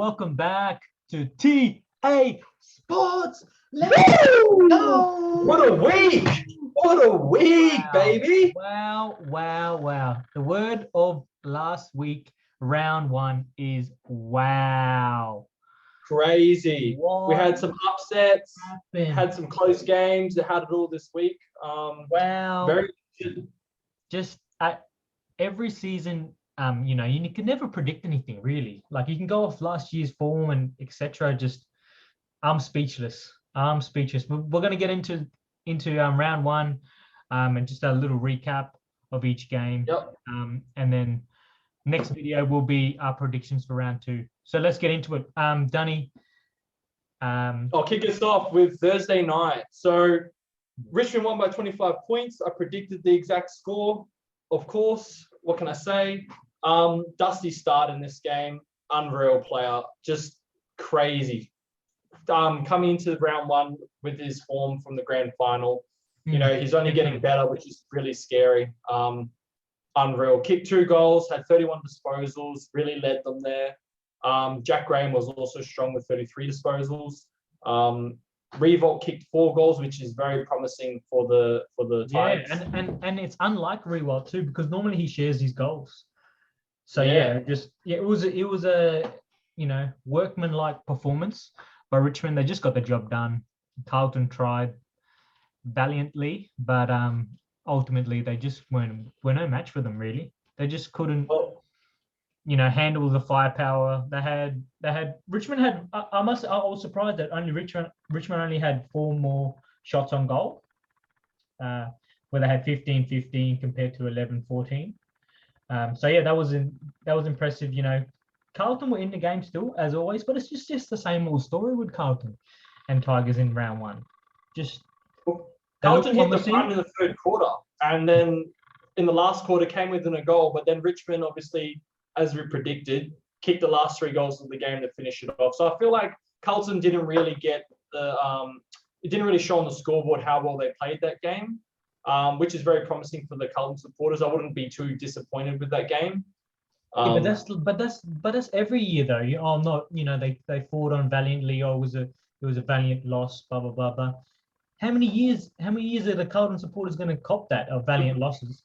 welcome back to TA Sports. Let's go! What a week! What a week, baby! Wow. The word of last week, round one, is wow. Crazy. What We had some upsets, happened? had some close games. Had it all this week. Very good. Just every season, you can never predict anything really. Like you can go off last year's form and etc. Just I'm speechless. We're going to get into round one, and just a little recap of each game. Yep. And then next video will be our predictions for round two. So let's get into it. Dunny. I'll kick us off with Thursday night. So Richmond won by 25 points. I predicted the exact score. Of course, what can I say? Dusty start in this game. Unreal player. Just crazy. Coming into round one with his form from the grand final. You know, he's only getting better, which is really scary. Unreal. Kicked 2 goals, had 31 disposals, really led them there. Jack Graham was also strong with 33 disposals. Revolt kicked 4 goals, which is very promising for the Tigers. Yeah, and it's unlike Revolt too, because normally he shares his goals. So it was a workman-like performance by Richmond. They just got the job done. Carlton tried valiantly, but ultimately they just were no match for them really. They just couldn't handle the firepower. They had Richmond had I was surprised that only Richmond only had 4 more shots on goal, where they had 15-15 compared to 11-14. That was impressive. Carlton were in the game still as always, but it's just the same old story with Carlton and Tigers in round one. Carlton hit the front in the third quarter, and then in the last quarter came within a goal, but then Richmond obviously, as we predicted, kicked the last 3 goals of the game to finish it off. So I feel like Carlton didn't really get it didn't really show on the scoreboard how well they played that game, which is very promising for the Carlton supporters. I wouldn't be too disappointed with that game. But that's every year though. They fought on valiantly. It was a valiant loss. Blah blah blah blah. How many years are the Carlton supporters going to cop that of valiant losses?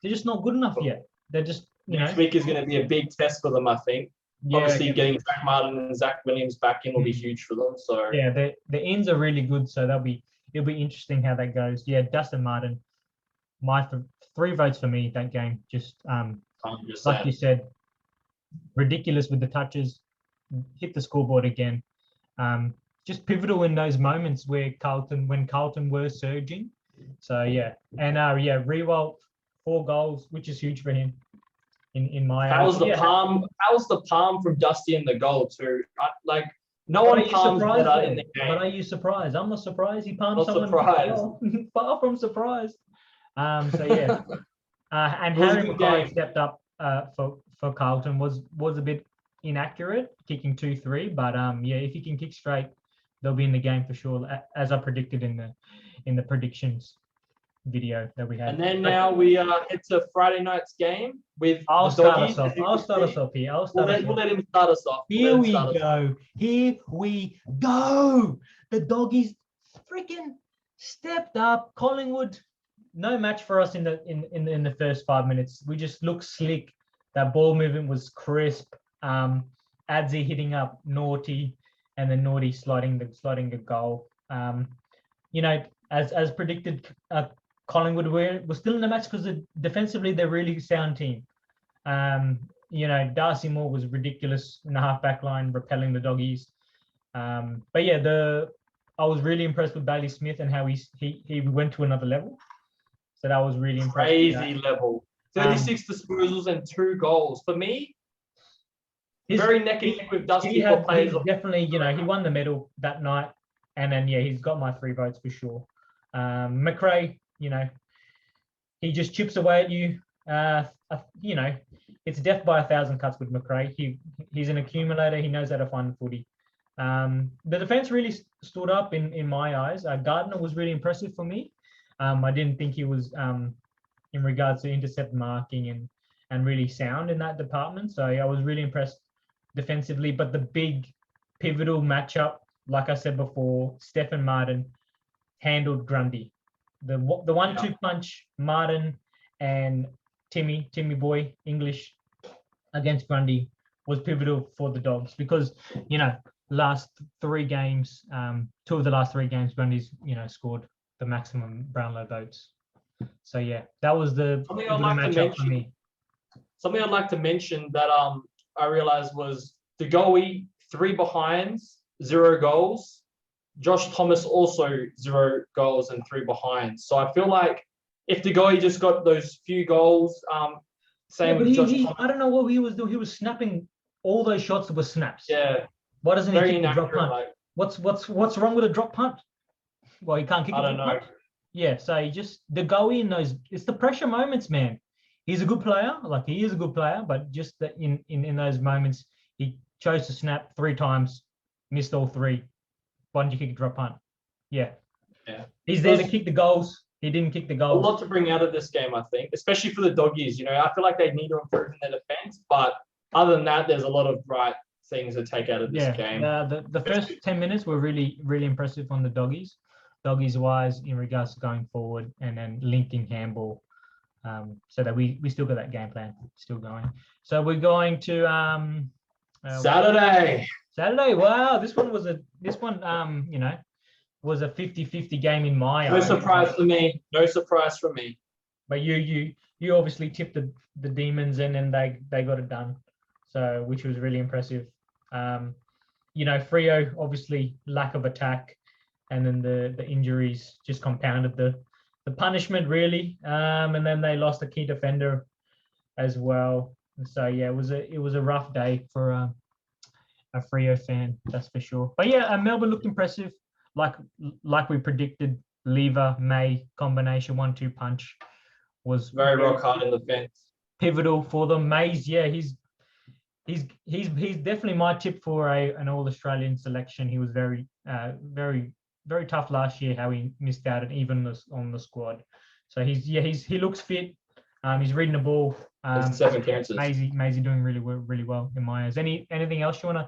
They're just not good enough yet. They're just next week is going to be a big test for them, I think. Yeah, obviously, getting Jack Martin and Zach Williams back in will be huge for them. So yeah, the ends are really good. So it'll be interesting how that goes. Yeah, Dustin Martin, 3 votes for me that game. Just like you said, ridiculous with the touches, hit the scoreboard again. Just pivotal in those moments when Carlton were surging. So yeah, and Rewalt 4 goals, which is huge for him. In my how's the palm from Dusty in the goal too? No one palms better in the game. But are you surprised? I'm not surprised. He palmed someone. Far from surprised. And Harry McKay stepped up for Carlton was a bit inaccurate, kicking 2-3. But if he can kick straight, they'll be in the game for sure, as I predicted in the predictions video that we had. And then now we head to Friday night's game with I'll the start doggies. I'll start us off here. We'll let him start us off. Here we go. The doggies freaking stepped up. Collingwood, no match for us in the first 5 minutes. We just looked slick. That ball movement was crisp. Adzi hitting up Naughty, and then Naughty sliding a goal. As predicted, Collingwood were still in the match because defensively they're a really sound team. Darcy Moore was ridiculous in the half-back line, repelling the doggies. I was really impressed with Bailey Smith and how he went to another level. So that was really impressive. Crazy level. 36 disposals and 2 goals. For me, very neck and neck with Dusty for players. Definitely, he won the medal that night. And then, he's got my 3 votes for sure. McRae, he just chips away at you. It's death by 1,000 cuts with McRae. He's an accumulator. He knows how to find the footy. The defense really stood up in my eyes. Gardner was really impressive for me. I didn't think he was, in regards to intercept marking and really sound in that department. So I was really impressed defensively, but the big pivotal matchup, like I said before, Stephen Martin handled Grundy. The 1-2 punch, Martin and Timmy Boy English against Grundy was pivotal for the Dogs because, last 3 games, 2 of the last 3 games, Grundy's, scored the maximum Brownlow votes. So yeah, that was the matchup for me. Something I'd like to mention that I realized was De Goey, 3 behinds, 0 goals. Josh Thomas also 0 goals and 3 behinds. So I feel like if De Goey just got those few goals, same with Josh Thomas. I don't know what he was doing. He was snapping all those shots that were snaps. Yeah. Why doesn't he kick the drop punt? What's wrong with a drop punt? Well, he can't kick a drop punt. Yeah, so he just De Goey in those. It's the pressure moments, man. He's a good player. He is a good player, but just that in those moments, he chose to snap 3 times, missed all 3. Why didn't you kick a drop punt? Yeah. He's there to kick the goals. He didn't kick the goals. A lot to bring out of this game, I think, especially for the Doggies. I feel like they need to improve in their defense, but other than that, there's a lot of bright things to take out of this game. The first 10 minutes were really, really impressive on the Doggies wise in regards to going forward and then linking handball, so that we still got that game plan still going. So we're going to Saturday. Wow, this one was a 50-50 game in my eyes. No surprise for me. But you obviously tipped the Demons and then they got it done. So which was really impressive. Freo obviously lack of attack, and then the injuries just compounded the punishment really. And then they lost a key defender as well. And so yeah, it was a rough day for a Freo fan, that's for sure. But yeah, Melbourne looked impressive, like we predicted. Lever May combination 1-2 punch was very rock hard in the fence. Pivotal for them. Mays, yeah, he's definitely my tip for an All-Australian selection. He was very very tough last year, how he missed out and even on the squad. So he looks fit. He's reading the ball. 7 clearances. Maisie doing really well in my eyes. Anything else you want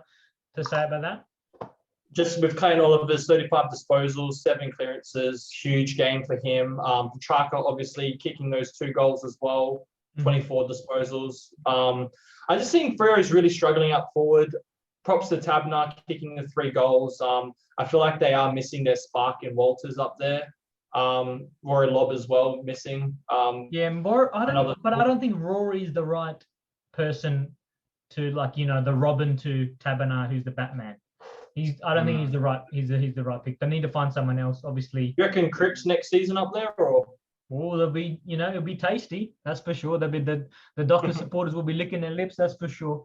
to say about that? Just with Clayton Oliver's 35 disposals, 7 clearances, huge game for him. Petrarca obviously kicking those 2 goals as well, 24 disposals. I just think Freo is really struggling up forward. Props to Tabner kicking the 3 goals. I feel like they are missing their spark in Walters up there. Rory Lobb as well missing. I don't think Rory is the right person to the Robin to Tabner, who's the Batman. I don't think he's the right pick. They need to find someone else, obviously. You reckon Cripps next season up there, or? Oh, they'll be, it'll be tasty. That's for sure. They'll be the Dockers supporters will be licking their lips. That's for sure.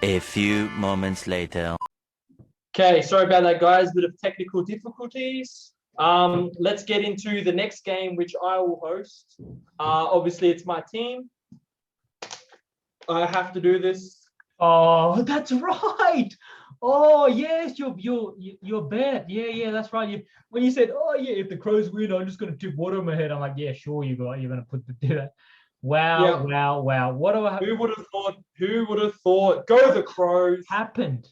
A few moments later. Okay, sorry about that, guys. Bit of technical difficulties. Let's get into the next game, which I will host. Obviously, it's my team. I have to do this. Oh, that's right. Oh yes, your bet. Yeah, that's right. When you said, oh yeah, if the Crows win, I'm just gonna tip water on my head. I'm like, yeah, sure, you're gonna do that. Wow. What do I have? Who would have thought? Go the Crows. Happened.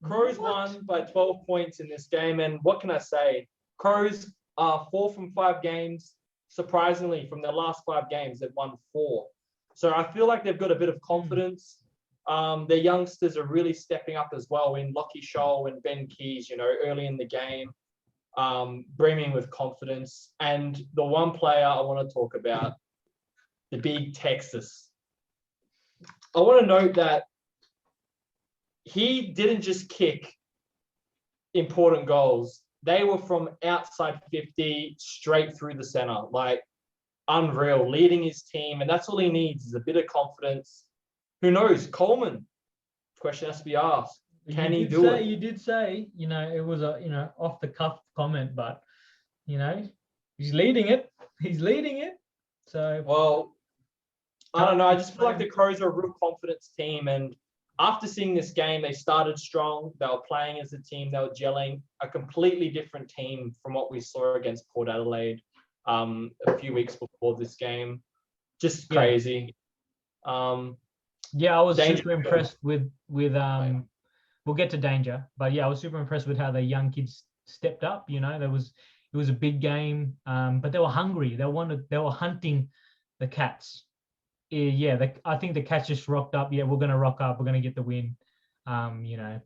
Crows won by 12 points in this game, and what can I say? Crows are 4 from 5 games. Surprisingly, from their last 5 games, they've won 4. So I feel like they've got a bit of confidence. Their youngsters are really stepping up as well in Lockie Scholl and Ben Keys, early in the game, brimming with confidence. And the one player I want to talk about, the big Texas. I want to note that he didn't just kick important goals. They were from outside 50 straight through the center, unreal, leading his team. And that's all he needs is a bit of confidence. Who knows? Coleman. Question has to be asked. Can he do it? You did say, it was a, off the cuff comment, but, he's leading it. So. Well, I don't know. I just feel like the Crows are a real confidence team. And after seeing this game, they started strong. They were playing as a team. They were gelling. A completely different team from what we saw against Port Adelaide a few weeks before this game. Just crazy. Yeah, I was Danger. super impressed with we'll get to danger, but yeah, I was super impressed with how the young kids stepped up. You know, it was a big game, but they were hungry. They were hunting the Cats. Yeah, I think the Cats just rocked up. Yeah, we're gonna rock up. We're gonna get the win. You know,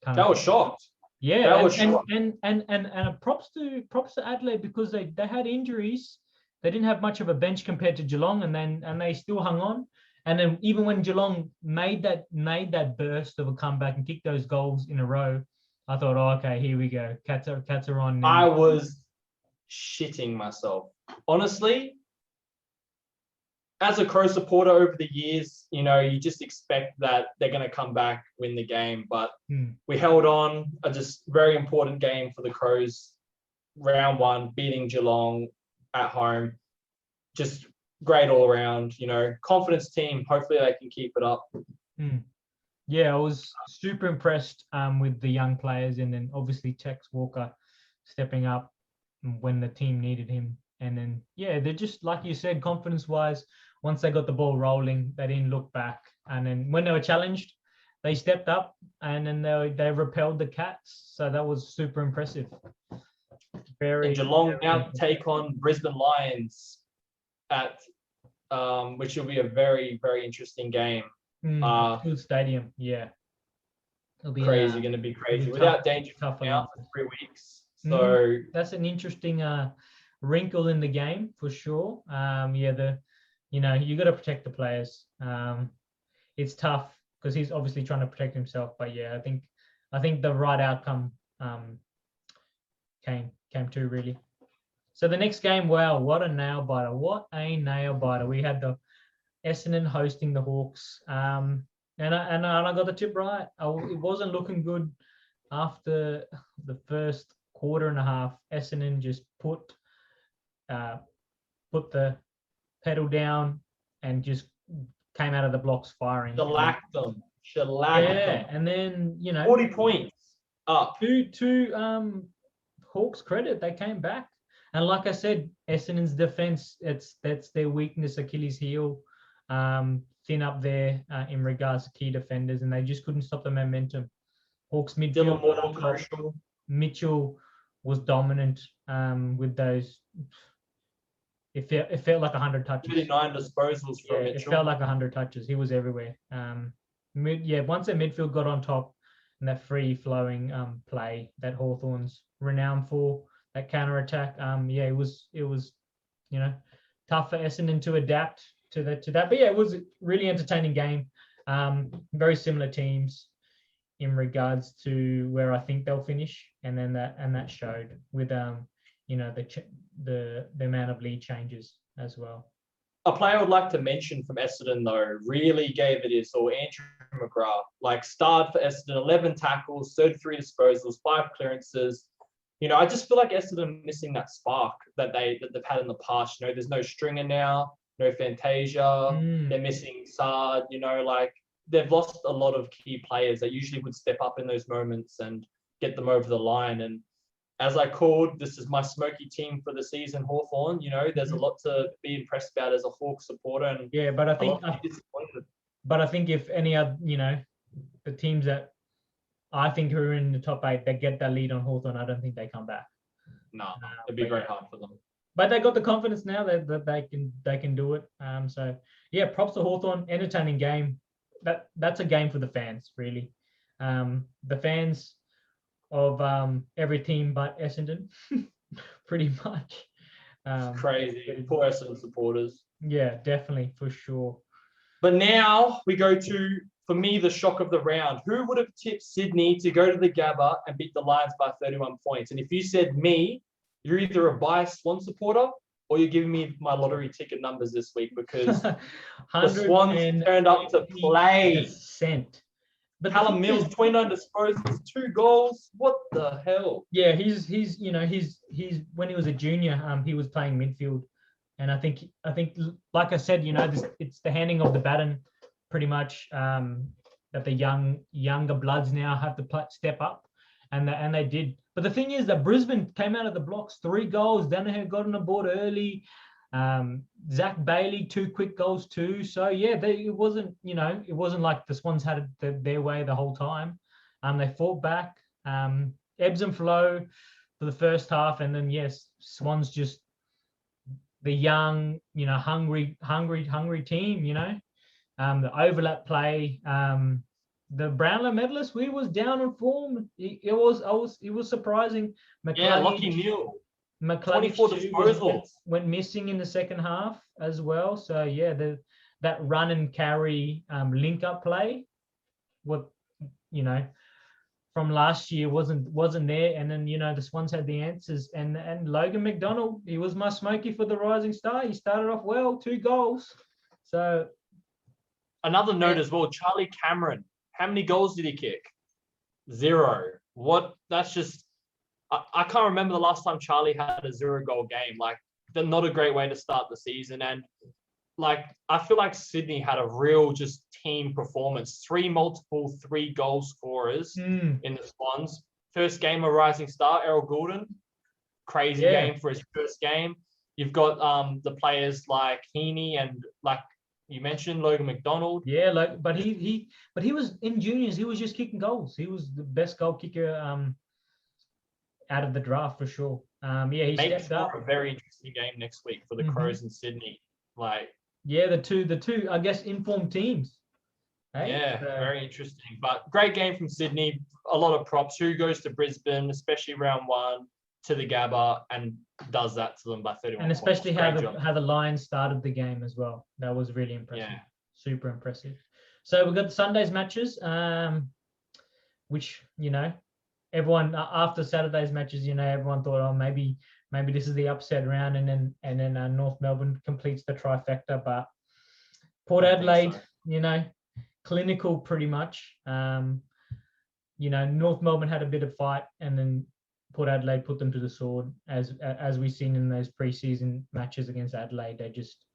kind That of. was shocked. Yeah, That was shocked. and props to Adelaide because they had injuries. They didn't have much of a bench compared to Geelong, and they still hung on. And then even when Geelong made that burst of a comeback and kicked those goals in a row, I thought, oh, okay, here we go. Cats are on now. I was shitting myself. Honestly, as a Crow supporter over the years, you know, you just expect that they're going to come back, win the game. But we held on. A just very important game for the Crows. Round 1, beating Geelong at home. Just great all around, you know, confidence team. Hopefully they can keep it up. Yeah, I was super impressed with the young players, and then obviously Tex Walker stepping up when the team needed him. And then, yeah, they're just, like you said, confidence-wise, once they got the ball rolling, they didn't look back. And then when they were challenged, they stepped up, and then they repelled the Cats. So that was super impressive. And Geelong now take on Brisbane Lions at which will be a very, very interesting game. Good stadium, yeah. It'll be crazy, going to be crazy. Without danger tough now for 3 weeks. So that's an interesting wrinkle in the game for sure. Yeah, you got to protect the players. It's tough because he's obviously trying to protect himself. But yeah, I think the right outcome came to really. So the next game, wow, what a nail biter! What a nail biter! We had the Essendon hosting the Hawks, and I got the tip right. It wasn't looking good after the first quarter and a half. Essendon just put the pedal down and just came out of the blocks firing. Shellacked them. And then 40 points up. To Hawks' credit, they came back. And like I said, Essendon's defense, that's their weakness, Achilles heel, thin up there in regards to key defenders, and they just couldn't stop the momentum. Hawks midfield, Mitchell was dominant with those. It felt like 100 touches. 39 disposals from Mitchell. It felt like 100 touches. He was everywhere. Once their midfield got on top and that free-flowing play that Hawthorn's renowned for, that counter-attack, it was tough for Essendon to adapt to that. But yeah, it was a really entertaining game. Very similar teams in regards to where I think they'll finish, and then that showed with the amount of lead changes as well. A player I would like to mention from Essendon, though, really gave it his all. Andrew McGrath, starred for Essendon, 11 tackles, 33 disposals, 5 clearances. I just feel like Essendon missing that spark that they've had in the past. There's no Stringer now, no Fantasia. They're missing Sard. They've lost a lot of key players that usually would step up in those moments and get them over the line. And as I called, this is my smoky team for the season, Hawthorn. There's a lot to be impressed about as a Hawk supporter. And yeah, but I think if any other, the teams that I think who are in the top 8 that get that lead on Hawthorn, I don't think they come back. No, it'd be very hard for them. But they got the confidence now that they can do it. So yeah, props to Hawthorn. Entertaining game. That's a game for the fans, really. The fans of every team but Essendon, pretty much. It's crazy. Poor Essendon supporters. Yeah, definitely, for sure. But now we go to, for me, the shock of the round. Who would have tipped Sydney to go to the Gabba and beat the Lions by 31 points? And if you said me, you're either a biased Swan supporter or you're giving me my lottery ticket numbers this week, because the Swans turned up to play. But Callum Mills, 29 disposals, 2 goals. What the hell? Yeah, he's when he was a junior, he was playing midfield, and I think like I said, it's the handing of the baton, pretty much, that the younger bloods now have to step up, and they did. But the thing is that Brisbane came out of the blocks, 3 goals. Danaher got on the board early. Zach Bailey, 2 quick goals too. So yeah, it wasn't like the Swans had their way the whole time. They fought back, ebbs and flow for the first half, and then yes, Swans just the young, hungry team. The overlap play. The Brownlow medalist, we was down in form. It was surprising. Lockie Neal. 24 disposals. Went missing in the second half as well. So yeah, that run and carry link up play, what from last year wasn't there. And then the Swans had the answers. And Logan McDonald, he was my smoky for the Rising Star. He started off well, 2 goals. So another note as well, Charlie Cameron. How many goals did he kick? 0. What? That's just. I can't remember the last time Charlie had a 0-goal game. Like, not a great way to start the season. And like, I feel like Sydney had a real just team performance. 3 multiple 3-goal scorers in the Swans. First game of Rising Star, Errol Goulden. Crazy game for his first game. You've got the players like Heaney and like you mentioned Logan McDonald. Yeah, but he was in juniors. He was just kicking goals. He was the best goal kicker out of the draft for sure. He stepped up. A very interesting game next week for the Crows in Sydney. The two I guess informed teams. Hey? Very interesting. But great game from Sydney. A lot of props. Who goes to Brisbane, especially round 1, to the Gabba and does that to them by 31 and especially points. how the Lions started the game as well. That was really impressive. Super impressive. So we've got the Sunday's matches, which everyone after Saturday's matches, everyone thought, oh, maybe this is the upset round, and then North Melbourne completes the trifecta. But Port Adelaide, clinical pretty much. North Melbourne had a bit of fight, and then Port Adelaide put them to the sword, as we've seen in those preseason matches against Adelaide. They just,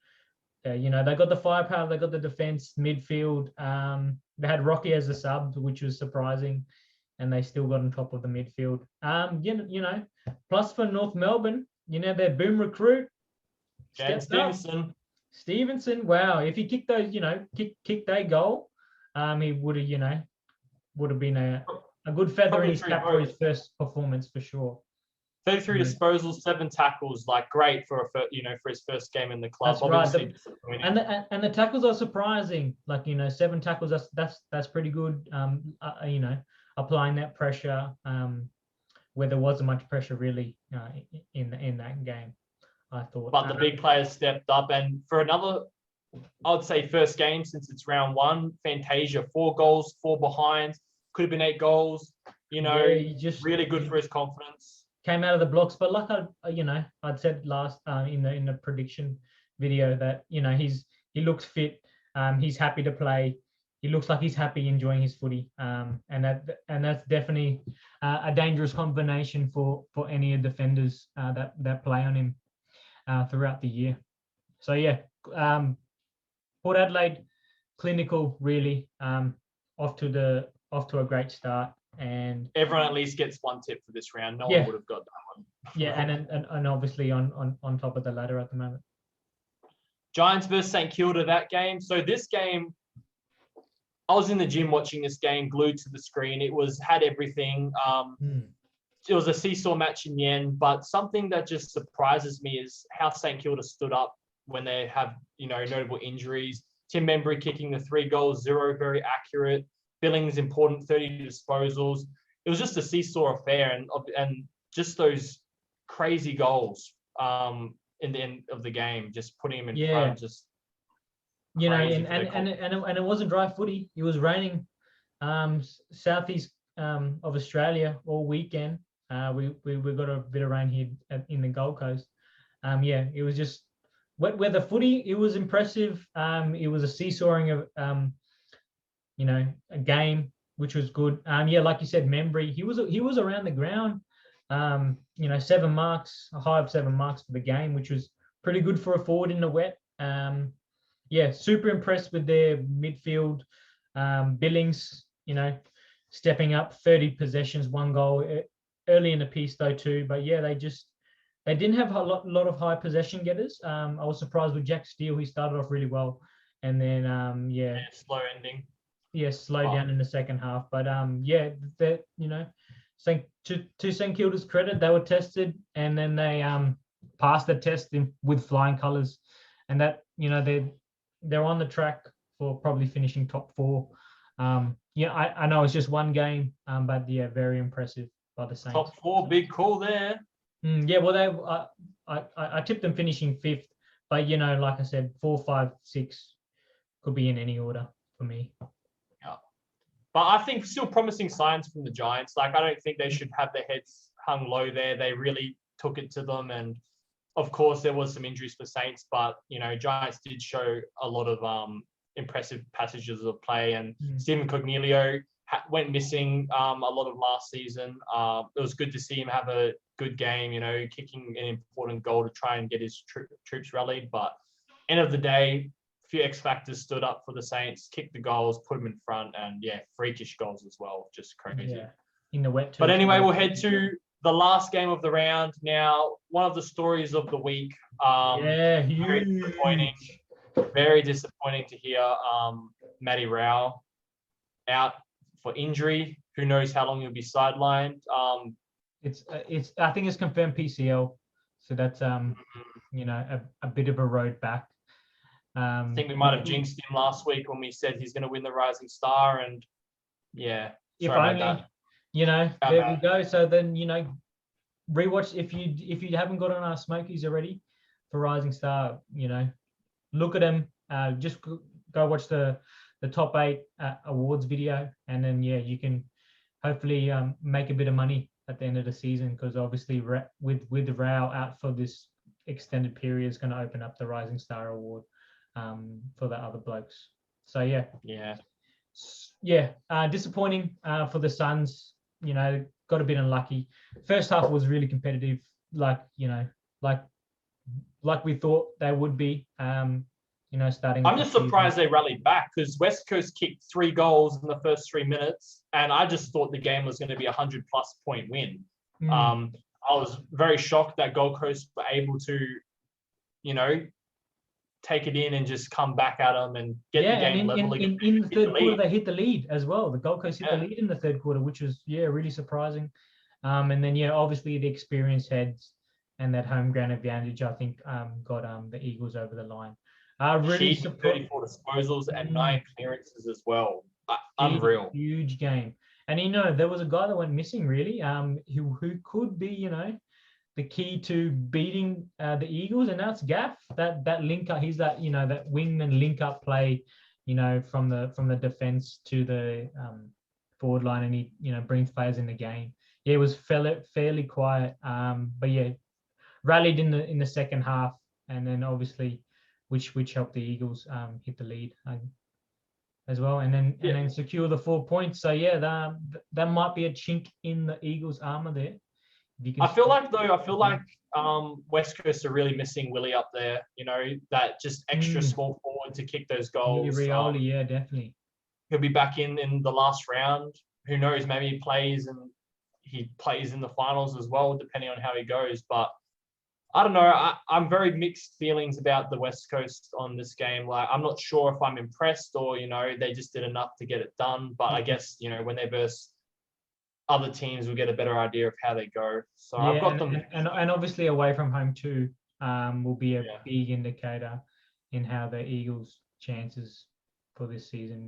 they got the firepower, they got the defense, midfield. They had Rocky as a sub, which was surprising, and they still got on top of the midfield. Plus for North Melbourne, their boom recruit, Stevenson. Wow, if he kicked those, kicked that goal, he would have been a good feather in his cap for his first performance for sure. 33 disposals, 7 tackles, great for his first game in the club. That's right. And the tackles are surprising. 7 tackles. That's pretty good. Applying that pressure where there wasn't much pressure really in that game, I thought. But the big players stepped up, and for another, I'd say first game since it's round 1, Fantasia 4 goals, 4 behind. Could have been 8 goals. Really good for his confidence. Came out of the blocks, but like I'd said last in the prediction video that he looks fit. He's happy to play. He looks like he's happy enjoying his footy, and that's definitely a dangerous combination for any defenders that play on him throughout the year. So Port Adelaide, clinical really, off to a great start, and everyone at least gets 1 tip for this round. No one would have got that one. and obviously on top of the ladder at the moment. Giants versus St Kilda, that game. So this game, I was in the gym watching this game, glued to the screen. It had everything. It was a seesaw match in the end, but something that just surprises me is how St Kilda stood up when they have notable injuries. Tim Membry kicking the 3 goals, 0 very accurate. Billings important, 30 disposals. It was just a seesaw affair, and just those crazy goals in the end of the game, just putting him in front, just and it wasn't dry footy. It was raining southeast of Australia all weekend. We got a bit of rain here in the Gold Coast. It was just wet weather footy. It was impressive. It was a seesawing of a game, which was good. Like you said, Membry, he was around the ground. 7 marks, a high of 7 marks for the game, which was pretty good for a forward in the wet. Super impressed with their midfield. Billings, stepping up, 30 possessions, 1 goal early in the piece though too. But they just They didn't have a lot of high possession getters. I was surprised with Jack Steele. He started off really well, and then slow ending. Yeah, slowed down in the second half. But that to St Kilda's credit, they were tested, and then they passed the test with flying colours, and that they're on the track for probably finishing top 4. I know it's just one game, but yeah, very impressive by the Saints. Top 4, big call there. Well, I tipped them finishing 5th, but like I said, 4, 5, 6 could be in any order for me. Yeah, but I think still promising signs from the Giants. Like, I don't think they should have their heads hung low there. They really took it to them, and of course there was some injuries for Saints, but Giants did show a lot of impressive passages of play, and Stephen Cognilio went missing a lot of last season. It was good to see him have a good game, kicking an important goal to try and get his troops rallied. But end of the day, a few X factors stood up for the Saints, kicked the goals, put them in front, and freakish goals as well, just crazy. Yeah, in the wet. But anyway, we'll head to the last game of the round now. One of the stories of the week. Huge. Very disappointing to hear Matty Rao out for injury. Who knows how long he'll be sidelined. I think it's confirmed PCL, so that's a bit of a road back. I think we might have jinxed him last week when we said he's going to win the Rising Star, and there we go. So then rewatch if you haven't got on our Smokies already for Rising Star. Look at them. Just go watch the top 8 awards video, and then you can hopefully make a bit of money at the end of the season, because obviously with the Rao out for this extended period is going to open up the Rising Star Award for the other blokes. So disappointing for the Suns. Got a bit unlucky. First half was really competitive, like we thought they would be. Starting. I'm just surprised they rallied back, because West Coast kicked 3 goals in the first 3 minutes, and I just thought the game was going to be a 100+ point win. I was very shocked that Gold Coast were able to, take it in and just come back at them and get the game level again. In the third quarter, they hit the lead as well. The Gold Coast hit the lead in the third quarter, which was really surprising. And then obviously the experienced heads and that home ground advantage, I think, got the Eagles over the line. Really 34 disposals and 9 clearances as well. Unreal. Huge game. And there was a guy that went missing really, who could be, the key to beating the Eagles, and that's Gaff. That link up, he's that that wingman link up play, from the defense to the forward line, and he brings players in the game. It was fairly quiet, but rallied in the second half, and then obviously which helped the Eagles hit the lead as well, and then secure the 4 points. So that might be a chink in the Eagles' armor there. I feel like West Coast are really missing Willie up there. That just extra small forward to kick those goals. Rioli, definitely. He'll be back in the last round. Who knows? Maybe he plays in the finals as well, depending on how he goes. But I don't know. I'm very mixed feelings about the West Coast on this game. Like, I'm not sure if I'm impressed or, they just did enough to get it done. But I guess, when they verse other teams, we'll get a better idea of how they go. So I've got them. And obviously away from home too will be a big indicator in how the Eagles' chances for this season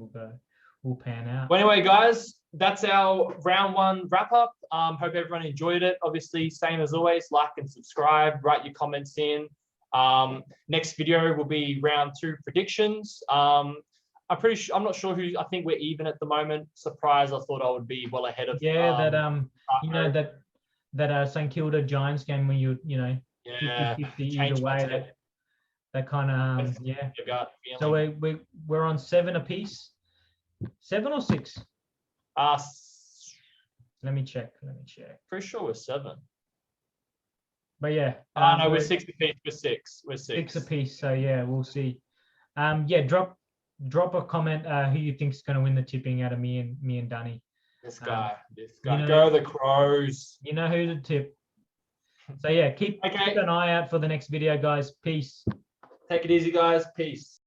will pan out. Well, anyway, guys, that's our round 1 wrap up. Hope everyone enjoyed it. Obviously, same as always, like and subscribe, write your comments in. Next video will be round 2 predictions. I'm not sure who. I think we're even at the moment. Surprise! I thought I would be well ahead of. That St Kilda Giants game when 50-50 either way. That kind of So we're on 7 apiece. 7 or 6? Let me check. Pretty sure we're 7. But no, we're 6 apiece. We're 6. 6 apiece. So we'll see. Drop a comment who you think is going to win the tipping out of me and Dunny. This guy. Go the Crows. You know who to tip. So yeah, keep Okay. an eye out for the next video, guys. Peace. Take it easy, guys. Peace.